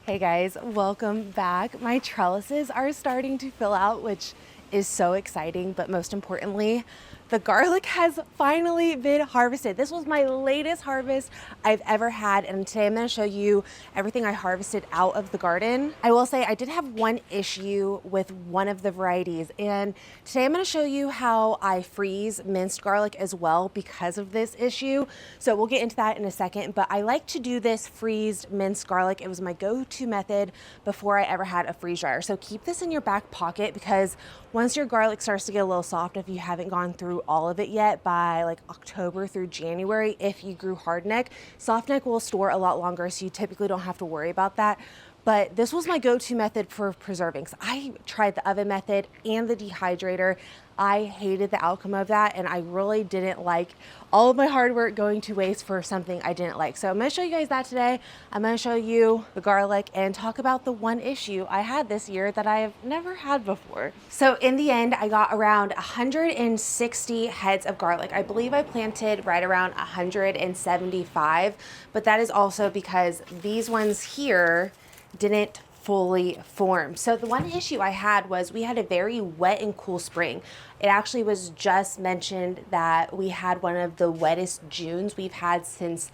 Hey guys, welcome back. My trellises are starting to fill out, which is so exciting, but most importantly, the garlic has finally been harvested. This was my latest harvest I've ever had, and today I'm gonna show you everything I harvested out of the garden. I will say I did have one issue with one of the varieties, and today I'm gonna show you how I freeze minced garlic as well because of this issue. So we'll get into that in a second, but I like to do this freezed minced garlic. It was my go-to method before I ever had a freeze dryer. So keep this in your back pocket because once your garlic starts to get a little soft, if you haven't gone through all of it yet, by like October through January, if you grew hardneck, softneck will store a lot longer, so you typically don't have to worry about that. But this was my go-to method for preserving. So I tried the oven method and the dehydrator. I hated the outcome of that, and I really didn't like all of my hard work going to waste for something I didn't like. So I'm gonna show you guys that today. I'm gonna show you the garlic and talk about the one issue I had this year that I have never had before. So in the end, I got around 160 heads of garlic. I believe I planted right around 175, but that is also because these ones here didn't fully form. So the one issue I had was we had a very wet and cool spring. It actually was just mentioned that we had one of the wettest Junes we've had since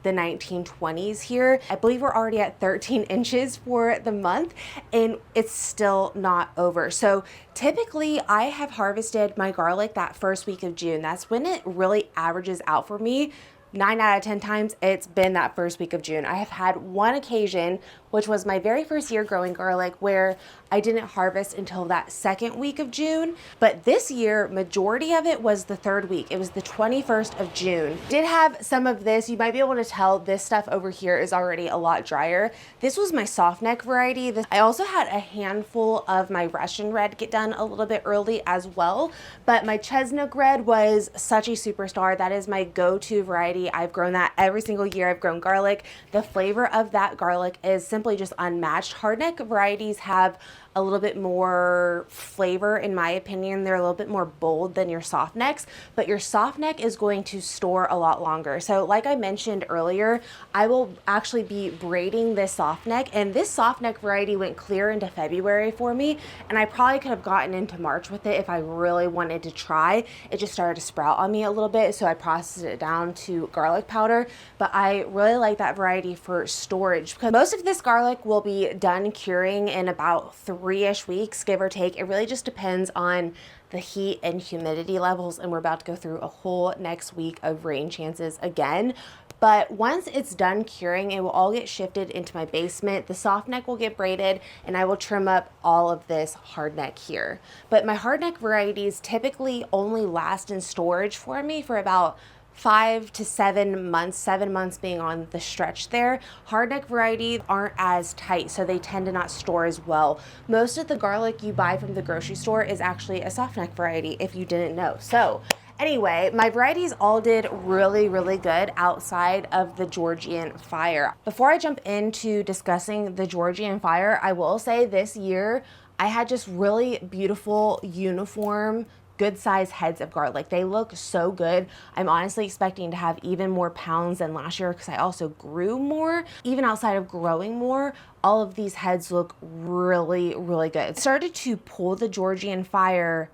the 1920s here. I believe we're already at 13 inches for the month, and it's still not over. So typically I have harvested my garlic that first week of June. That's when it really averages out for me. 9 out of 10 times it's been that first week of June. I have had one occasion, which was my very first year growing garlic, where I didn't harvest until that second week of June. But this year, majority of it was the third week. It was the 21st of June. Did have some of this. You might be able to tell this stuff over here is already a lot drier. This was my soft neck variety. I also had a handful of my Russian red get done a little bit early as well. But my Chestnut red was such a superstar. That is my go-to variety. I've grown that every single year I've grown garlic. The flavor of that garlic is simply just unmatched. Hardneck varieties have a little bit more flavor, in my opinion. They're a little bit more bold than your soft necks, but your soft neck is going to store a lot longer. So like I mentioned earlier, I will actually be braiding this soft neck, and this soft neck variety went clear into February for me, and I probably could have gotten into March with it if I really wanted to try. It just started to sprout on me a little bit, so I processed it down to garlic powder. But I really like that variety for storage because most of this garlic will be done curing in about 3-ish weeks, give or take. It really just depends on the heat and humidity levels, and we're about to go through a whole next week of rain chances again. But once it's done curing, it will all get shifted into my basement. The soft neck will get braided, and I will trim up all of this hard neck here. But my hard neck varieties typically only last in storage for me for about 5 to 7 months, 7 months being on the stretch there. Hardneck varieties aren't as tight, so they tend to not store as well. Most of the garlic you buy from the grocery store is actually a softneck variety, if you didn't know. So anyway, my varieties all did really, really good outside of the Georgian fire. Before I jump into discussing the Georgian fire, I will say this year I had just really beautiful, uniform, good size heads of garlic. They look so good. I'm honestly expecting to have even more pounds than last year because I also grew more. Even outside of growing more, all of these heads look really, really good. It started to pull the Georgian fire,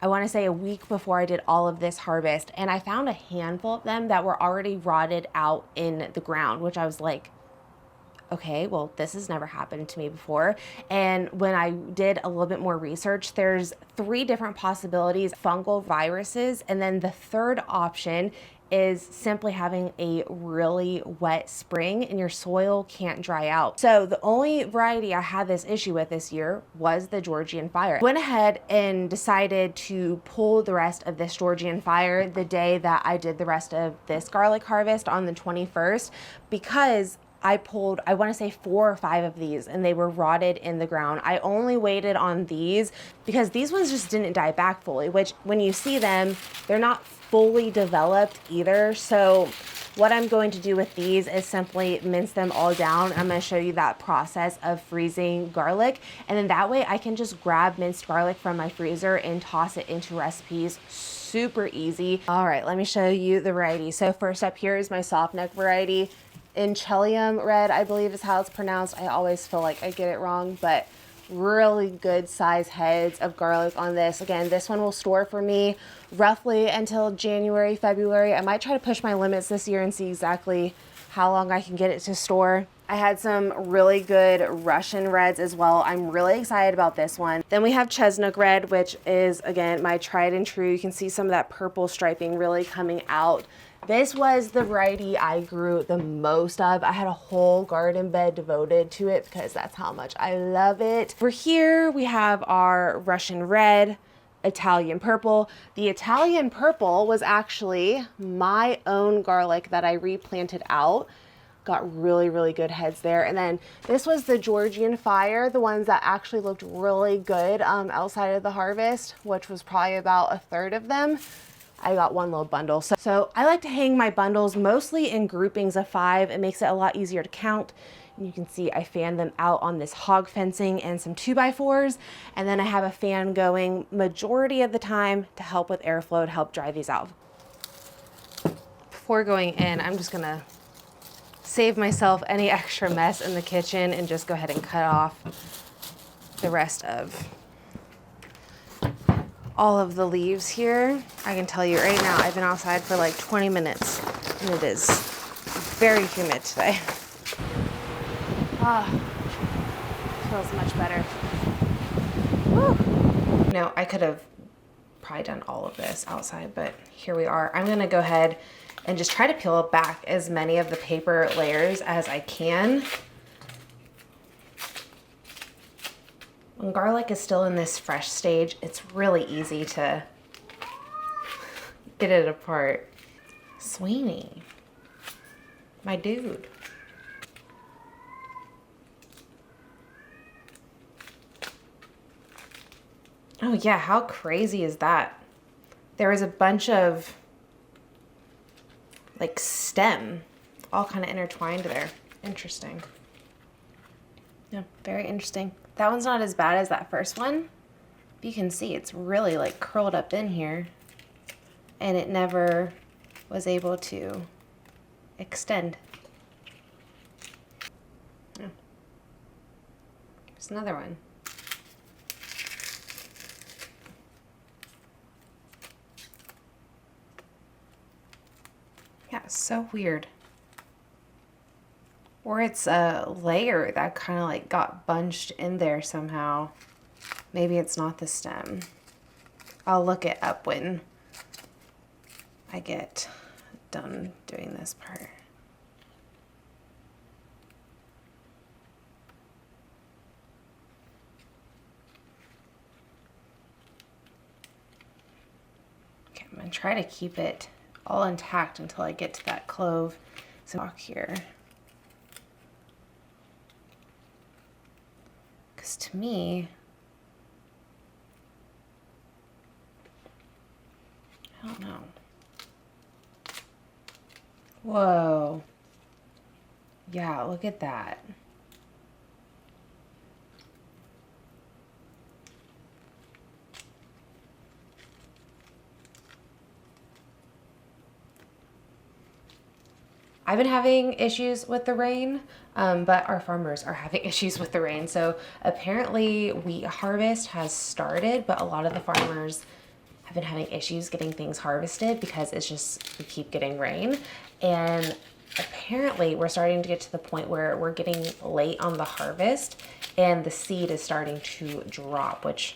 I want to say a week before I did all of this harvest, and I found a handful of them that were already rotted out in the ground, which I was like, okay, well, this has never happened to me before. And when I did a little bit more research, there's 3 different possibilities: fungal viruses, and then the third option is simply having a really wet spring and your soil can't dry out. So the only variety I had this issue with this year was the Georgian fire. I went ahead and decided to pull the rest of this Georgian fire the day that I did the rest of this garlic harvest on the 21st, because I pulled, I want to say 4 or 5 of these, and they were rotted in the ground. I only waited on these because these ones just didn't die back fully, which when you see them, they're not fully developed either. So what I'm going to do with these is simply mince them all down. I'm going to show you that process of freezing garlic, and then that way I can just grab minced garlic from my freezer and toss it into recipes. Super easy. All right, let me show you the variety. So first up here is my soft neck variety. Inchelium red, I believe is how it's pronounced. I always feel like I get it wrong, but really good size heads of garlic on this. Again, this one will store for me roughly until January, February. I might try to push my limits this year and see exactly how long I can get it to store. I had some really good Russian reds as well. I'm really excited about this one. Then we have Chestnut red, which is, again, my tried and true. You can see some of that purple striping really coming out. This was the variety I grew the most of. I had a whole garden bed devoted to it because that's how much I love it. For here, we have our Russian red, Italian purple. The Italian purple was actually my own garlic that I replanted out. Got really, really good heads there. And then this was the Georgian fire, the ones that actually looked really good outside of the harvest, which was probably about a third of them. I got one little bundle. So I like to hang my bundles mostly in groupings of 5. It makes it a lot easier to count. And you can see I fan them out on this hog fencing and some 2x4s. And then I have a fan going majority of the time to help with airflow to help dry these out. Before going in, I'm just gonna save myself any extra mess in the kitchen and just go ahead and cut off the rest of all of the leaves here. I can tell you right now, I've been outside for like 20 minutes and it is very humid today. Feels much better. Woo. You know, I could have probably done all of this outside, but here we are. I'm gonna go ahead and just try to peel back as many of the paper layers as I can. When garlic is still in this fresh stage, it's really easy to get it apart. Sweeney, my dude. Oh yeah, how crazy is that? There was a bunch of like stem all kind of intertwined there. Interesting. Yeah, very interesting. That one's not as bad as that first one. You can see it's really like curled up in here and it never was able to extend. Yeah. There's another one. Yeah, so weird. Or it's a layer that kind of like got bunched in there somehow. Maybe it's not the stem. I'll look it up when I get done doing this part. Okay, I'm gonna try to keep it all intact until I get to that clove. So walk here. Because to me, I don't know. Whoa. Yeah, look at that. I've been having issues with the rain, but our farmers are having issues with the rain. So apparently wheat harvest has started, but a lot of the farmers have been having issues getting things harvested because it's just, we keep getting rain. And apparently we're starting to get to the point where we're getting late on the harvest and the seed is starting to drop, which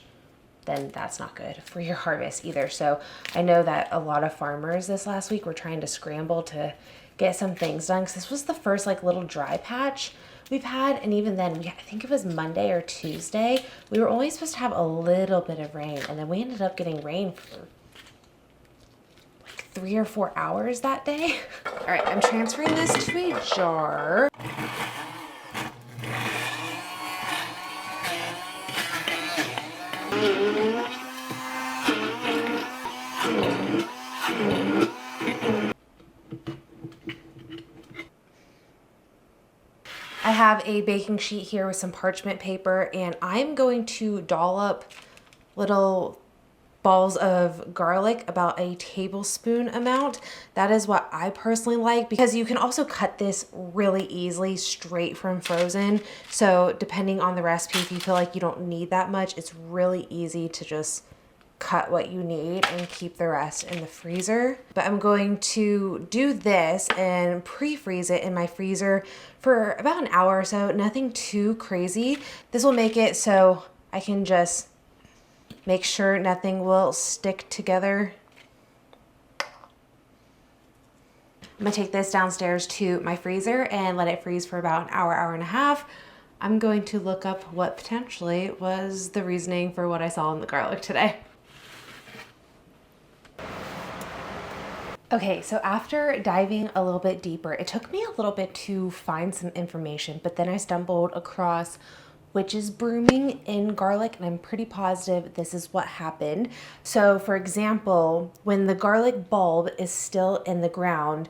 then that's not good for your harvest either. So I know that a lot of farmers this last week were trying to scramble to get some things done because this was the first like little dry patch we've had, and even then I think it was Monday or Tuesday, we were only supposed to have a little bit of rain, and then we ended up getting rain for like 3 or 4 hours that day. All right, I'm transferring this to a jar. I have a baking sheet here with some parchment paper, and I'm going to dollop little balls of garlic, about a tablespoon amount. That is what I personally like, because you can also cut this really easily straight from frozen. So depending on the recipe, if you feel like you don't need that much, it's really easy to just cut what you need and keep the rest in the freezer. But I'm going to do this and pre-freeze it in my freezer for about an hour or so, nothing too crazy. This will make it so I can just make sure nothing will stick together. I'm gonna take this downstairs to my freezer and let it freeze for about an hour, hour and a half. I'm going to look up what potentially was the reasoning for what I saw in the garlic today. Okay, so after diving a little bit deeper, it took me a little bit to find some information, but then I stumbled across witches brooming in garlic, and I'm pretty positive this is what happened. So for example, when the garlic bulb is still in the ground,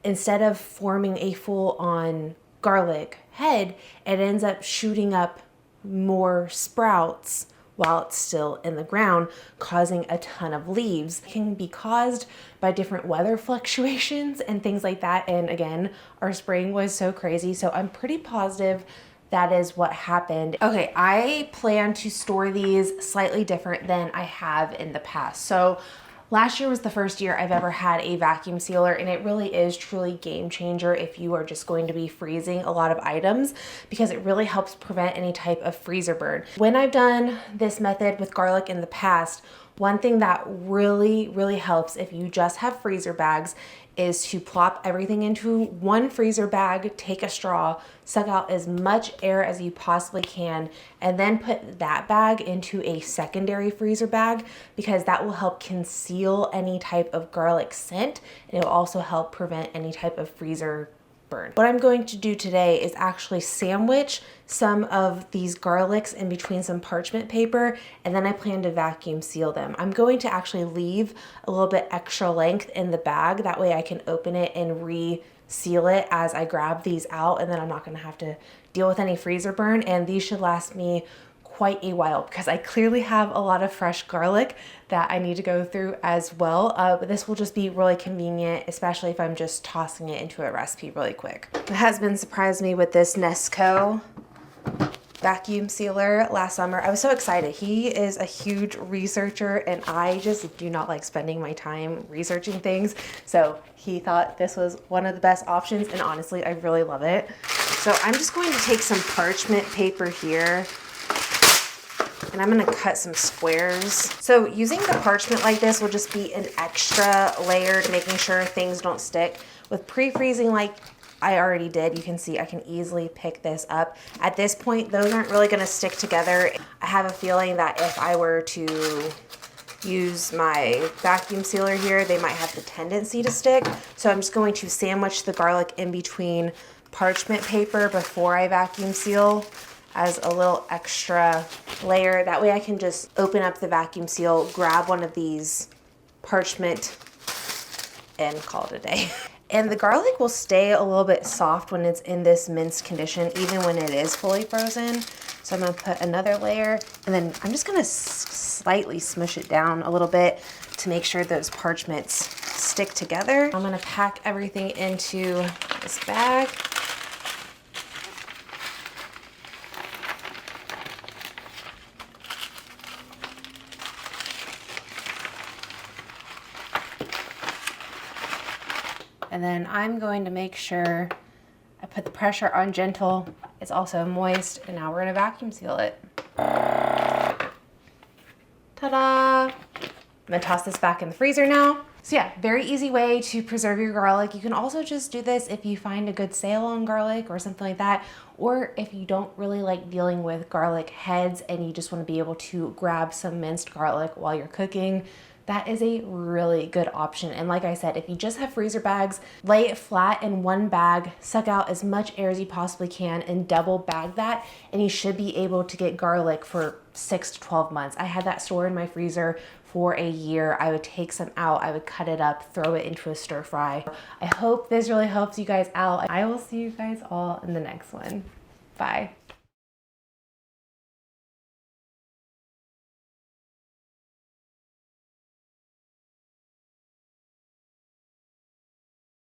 instead of forming a full-on garlic head, it ends up shooting up more sprouts while it's still in the ground, causing a ton of leaves. It can be caused by different weather fluctuations and things like that. And again, our spring was so crazy, so I'm pretty positive that is what happened. Okay, I plan to store these slightly different than I have in the past. So last year was the first year I've ever had a vacuum sealer, and it really is truly game changer if you are just going to be freezing a lot of items, because it really helps prevent any type of freezer burn. When I've done this method with garlic in the past, one thing that really helps if you just have freezer bags is to plop everything into one freezer bag, take a straw, suck out as much air as you possibly can, and then put that bag into a secondary freezer bag, because that will help conceal any type of garlic scent, and it will also help prevent any type of freezer burn. What I'm going to do today is actually sandwich some of these garlics in between some parchment paper, and then I plan to vacuum seal them. I'm going to actually leave a little bit extra length in the bag. That way I can open it and re-seal it as I grab these out, and then I'm not gonna have to deal with any freezer burn. And these should last me quite a while, because I clearly have a lot of fresh garlic that I need to go through as well. But this will just be really convenient, especially if I'm just tossing it into a recipe really quick. My husband surprised me with this Nesco vacuum sealer last summer. I was so excited. He is a huge researcher, and I just do not like spending my time researching things. So he thought this was one of the best options, and honestly, I really love it. So I'm just going to take some parchment paper here, and I'm gonna cut some squares. So using the parchment like this will just be an extra layer to making sure things don't stick. With pre-freezing like I already did, you can see I can easily pick this up. At this point, those aren't really gonna stick together. I have a feeling that if I were to use my vacuum sealer here, they might have the tendency to stick. So I'm just going to sandwich the garlic in between parchment paper before I vacuum seal as a little extra layer. That way I can just open up the vacuum seal, grab one of these parchment, and call it a day. And the garlic will stay a little bit soft when it's in this minced condition, even when it is fully frozen. So I'm gonna put another layer, and then I'm just gonna slightly smush it down a little bit to make sure those parchments stick together. I'm gonna pack everything into this bag. And then I'm going to make sure I put the pressure on gentle. It's also moist, and now we're gonna vacuum seal it. Ta-da! I'm gonna toss this back in the freezer now. So yeah, very easy way to preserve your garlic. You can also just do this if you find a good sale on garlic or something like that, or if you don't really like dealing with garlic heads and you just wanna be able to grab some minced garlic while you're cooking. That is a really good option. And like I said, if you just have freezer bags, lay it flat in one bag, suck out as much air as you possibly can, and double bag that, and you should be able to get garlic for 6 to 12 months. I had that stored in my freezer for a year. I would take some out, I would cut it up, throw it into a stir fry. I hope this really helps you guys out. I will see you guys all in the next one. Bye.